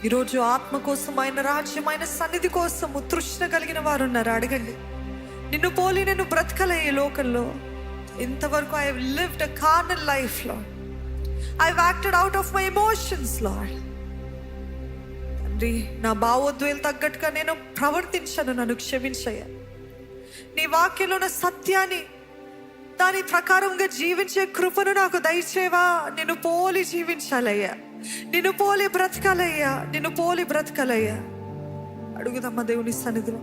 ఈరోజు ఆత్మ కోసం, ఆయన రాజ్యం, ఆయన సన్నిధి కోసము తృష్ణ కలిగిన వారు ఉన్నారు. అడగండి, నిన్ను పోలి నేను బ్రతకలే ఈ లోకంలో. ఇంతవరకు I have lived a carnal life lord. I have acted out of my emotions lord. తండ్రి, నా భావోద్వేలు తగ్గట్టుగా నేను ప్రవర్తించాను, నన్ను క్షమించయ్యా. నీ వాక్యంలో ఉన్న సత్యాన్ని, దాని ప్రకారంగా జీవించే కృపను నాకు దయచేవా. నిన్ను పోలి జీవించాలయ్యా, నిన్ను పోలి బ్రతకాలయ్యా, నిన్ను పోలి బ్రతకాలయ్యా. అడుగుదమ్మా దేవుని సన్నిధిలో.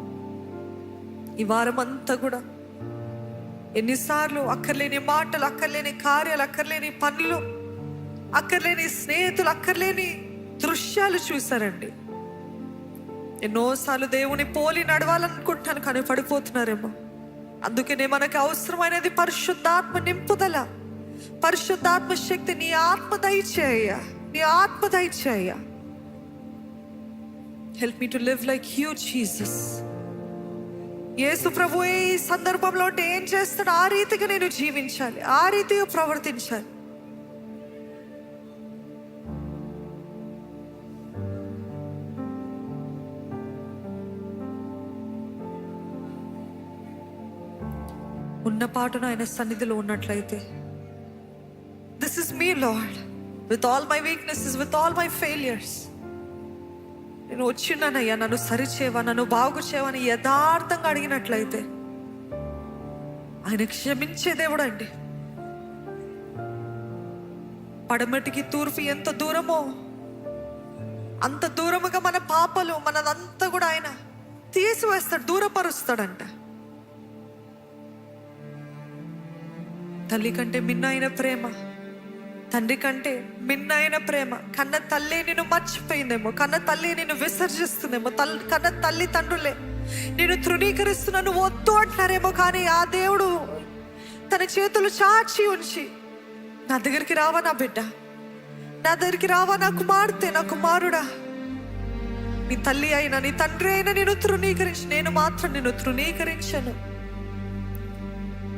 ఈ వారం అంతా కూడా ఎన్నిసార్లు అక్కర్లేని మాటలు, అక్కర్లేని కార్యాలు, అక్కర్లేని పనులు, అక్కర్లేని స్నేహితులు, అక్కర్లేని దృశ్యాలు చూసారండి. ఎన్నోసార్లు దేవుని పోలి నడవాలనుకుంటాను, కానీ పడిపోతున్నారేమో. అందుకనే మనకు అవసరమైనది పరిశుద్ధాత్మ నింపుదల, పరిశుద్ధాత్మ శక్తి. నీ ఆత్మ దయచేయ్యా, నీ ఆత్మ దయచేయ్యా. Help me to live like you Jesus. యేసు ప్రభు ఈ సందర్భంలో అంటే ఏం చేస్తాడు, ఆ రీతిగా నేను జీవించాలి, ఆ రీతిగా ప్రవర్తించాలి. ఉన్న పాటున ఆయన సన్నిధిలో ఉన్నట్లయితే, this is me lord, with all my weaknesses, with all my failures. నేను వచ్చిన్నానయ్యా, నన్ను సరిచేవా, నన్ను బాగు చేయవని యథార్థంగా అడిగినట్లయితే ఆయన క్షమించే దేవుడు అండి. పడమటికి తూర్పు ఎంత దూరమో అంత దూరముగా మన పాపలు, మనదంతా కూడా ఆయన తీసివేస్తాడు, దూరపరుస్తాడంట. తల్లి కంటే మిన్నైన ప్రేమ, తండ్రి కంటే మిన్నైన ప్రేమ. కన్న తల్లి నిన్ను మర్చిపోయిందేమో, కన్న తల్లి నిన్ను విసర్జిస్తుందేమో, కన్న తల్లి తండ్రులే నేను తృణీకరిస్తున్నాను వద్దు అంటున్నారేమో. కానీ ఆ దేవుడు తన చేతులు చాచి ఉంచి, నా దగ్గరికి రావా నా బిడ్డ, నా దగ్గరికి రావా నా కుమార్తె, నా కుమారుడా, నీ తల్లి అయినా నీ తండ్రి అయినా నేను తృణీకరించి, నేను మాత్రం నిన్ను తృణీకరించను.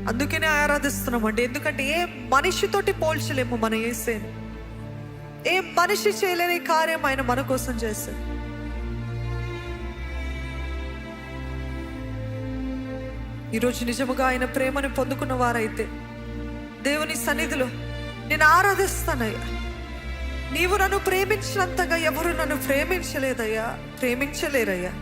అందుకనే ఆరాధిస్తున్నామండి. ఎందుకంటే ఏ మనిషితోటి పోల్చలేము మన యేసుని. ఏ మనిషి చేయలేని కార్యం ఆయన మన కోసం చేశాడు. ఈరోజు నిజముగా ఆయన ప్రేమను పొందుకున్న వారైతే దేవుని సన్నిధిలో నేను ఆరాధిస్తానయ్యా. నీవు నన్ను ప్రేమించినంతగా ఎవరు నన్ను ప్రేమించలేదయ్యా, ప్రేమించలేరయ్యా.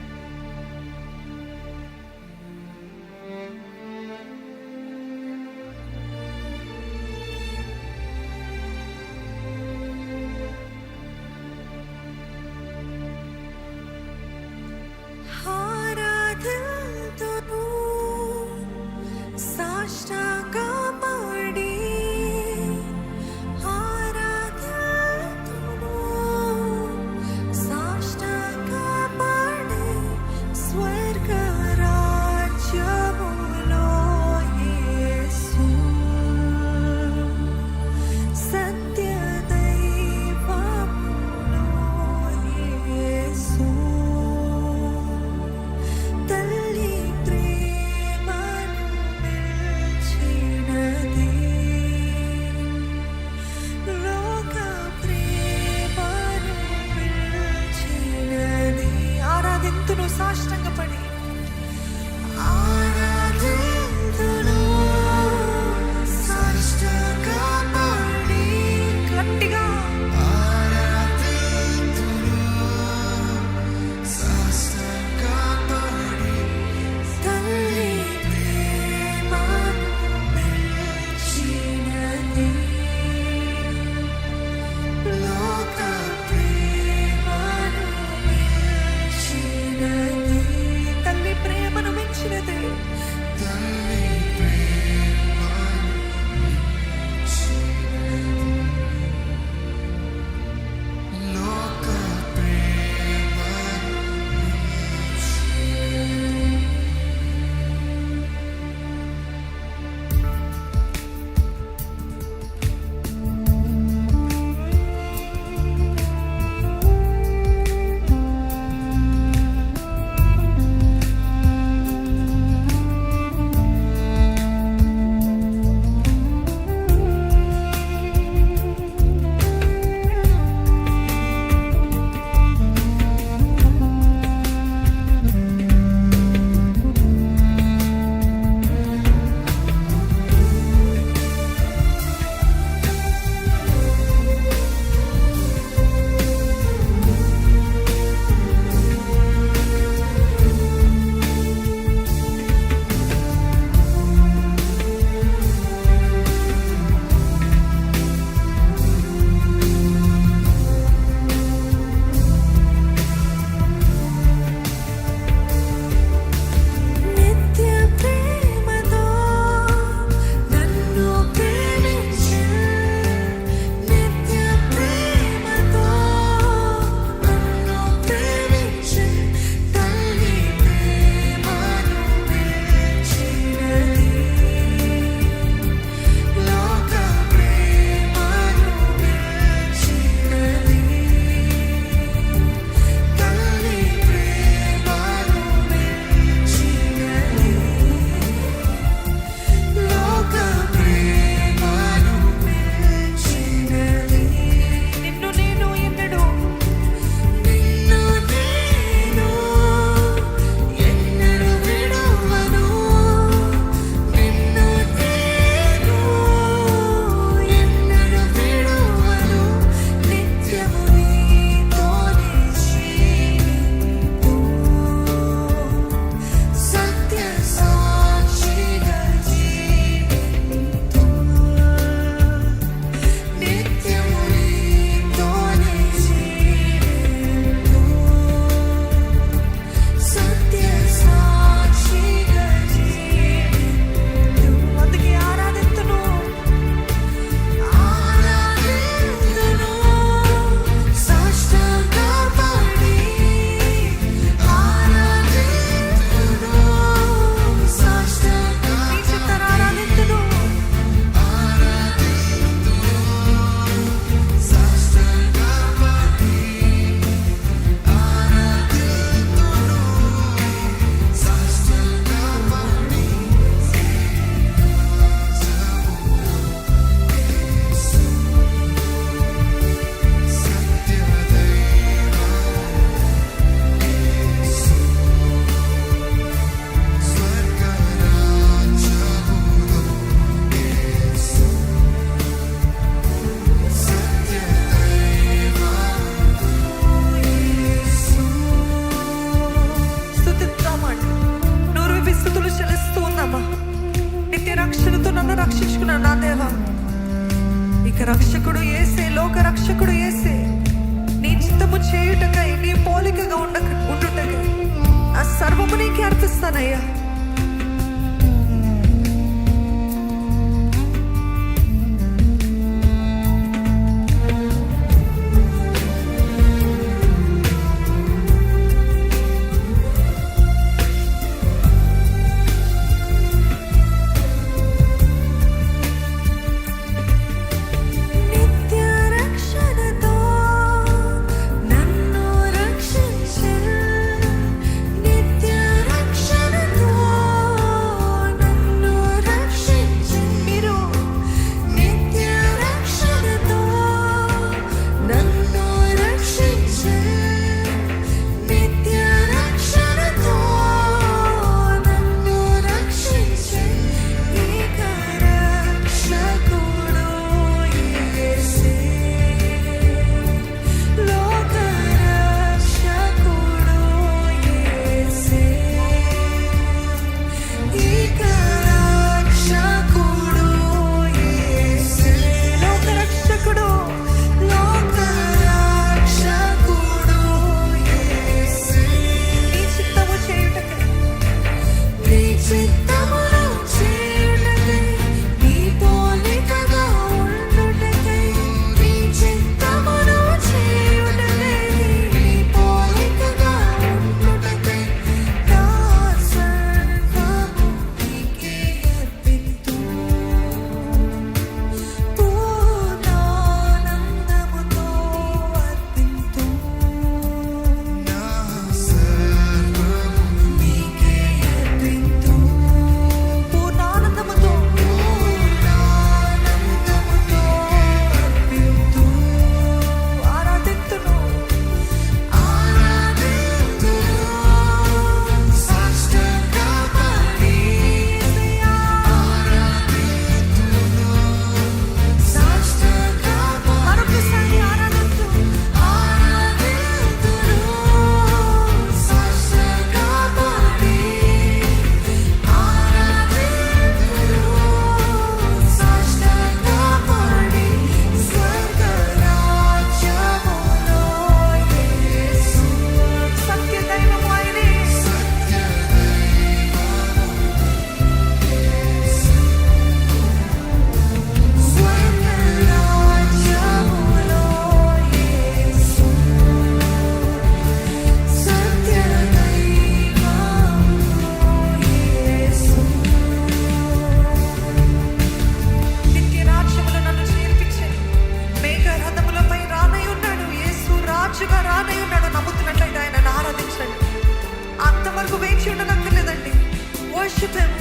రక్షకుడు యేసే, లోక రక్షకుడు యేసే. నీ చిత్తము చేయుటకై, నీ పోలికగా ఉండుటకై ఆ సర్వము నీకే అర్పిస్తానయ్యా.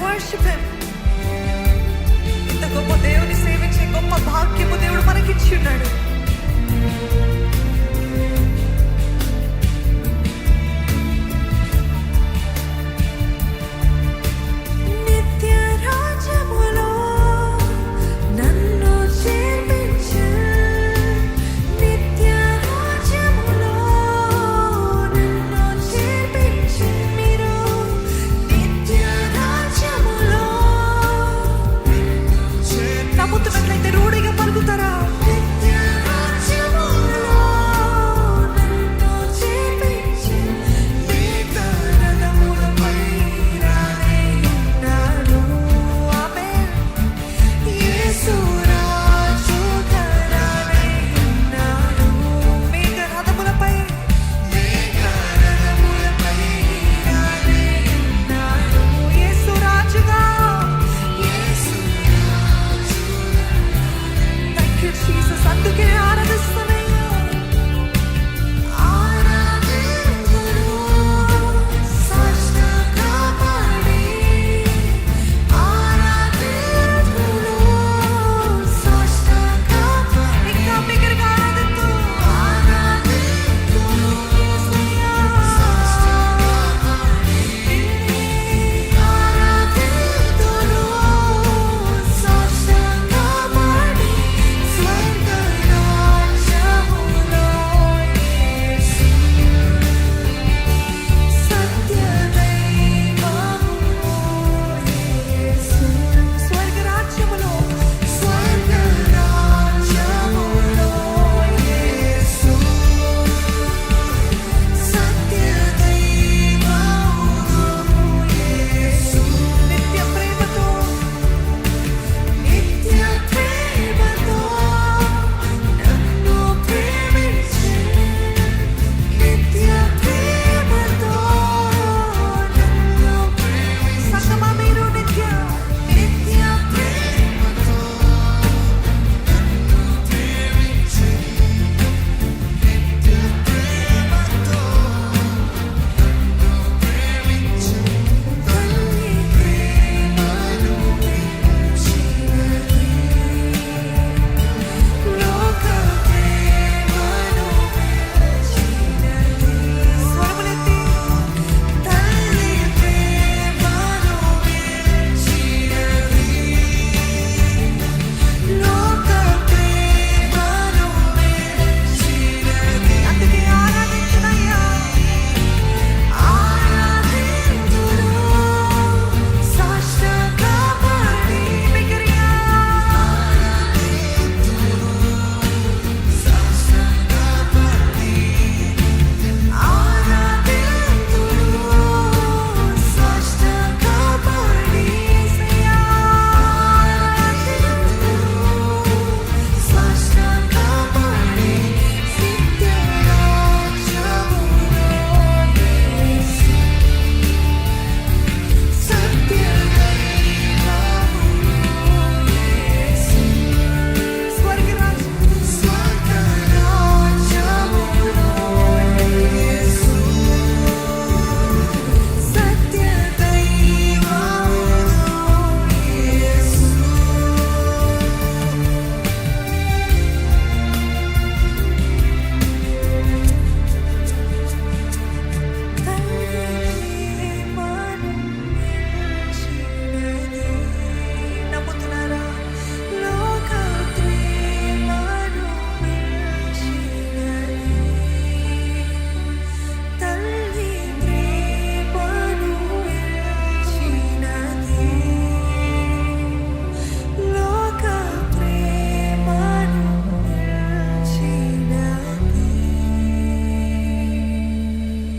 worship him. ఇంత గొప్ప దేవుని సేవించే గొప్ప భాగ్యము దేవుడు మనకిచ్చి ఉన్నాడు. నమ్ముతున్నట్లయితే రూఢిగా పలుకుతారా?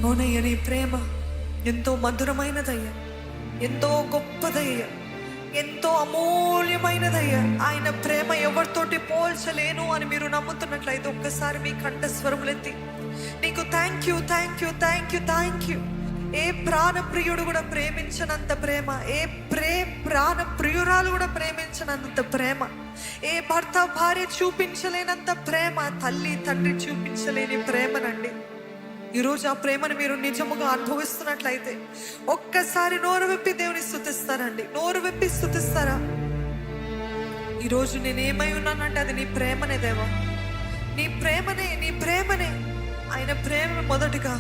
అవునయ్య, నీ ప్రేమ ఎంతో మధురమైనదయ్యా, ఎంతో గొప్పదయ్యా, ఎంతో అమూల్యమైనదయ్యా. ఆయన ప్రేమ ఎవరితోటి పోల్చలేను అని మీరు నమ్ముతున్నట్లయితే ఒక్కసారి మీ కంఠస్వరములెత్తి నీకు thank you, thank you, thank you, thank you. ఏ ప్రాణప్రియుడు కూడా ప్రేమించనంత ప్రేమ, ఏ ప్రాణప్రియురాలు కూడా ప్రేమించనంత ప్రేమ, ఏ భర్త భార్య చూపించలేనంత ప్రేమ, తల్లి తండ్రి చూపించలేని ప్రేమనండి. ఈరోజు ఆ ప్రేమను మీరు నిజముగా అనుభవిస్తున్నట్లయితే ఒక్కసారి నోరు విప్పి దేవుని స్తుతిస్తారండి. నోరు విప్పి స్తుతిస్తారా? ఈరోజు నేనేమై ఉన్నానంటే అది నీ ప్రేమనే దేవా, నీ ప్రేమనే, నీ ప్రేమనే. ఆయన ప్రేమ మొదటిగా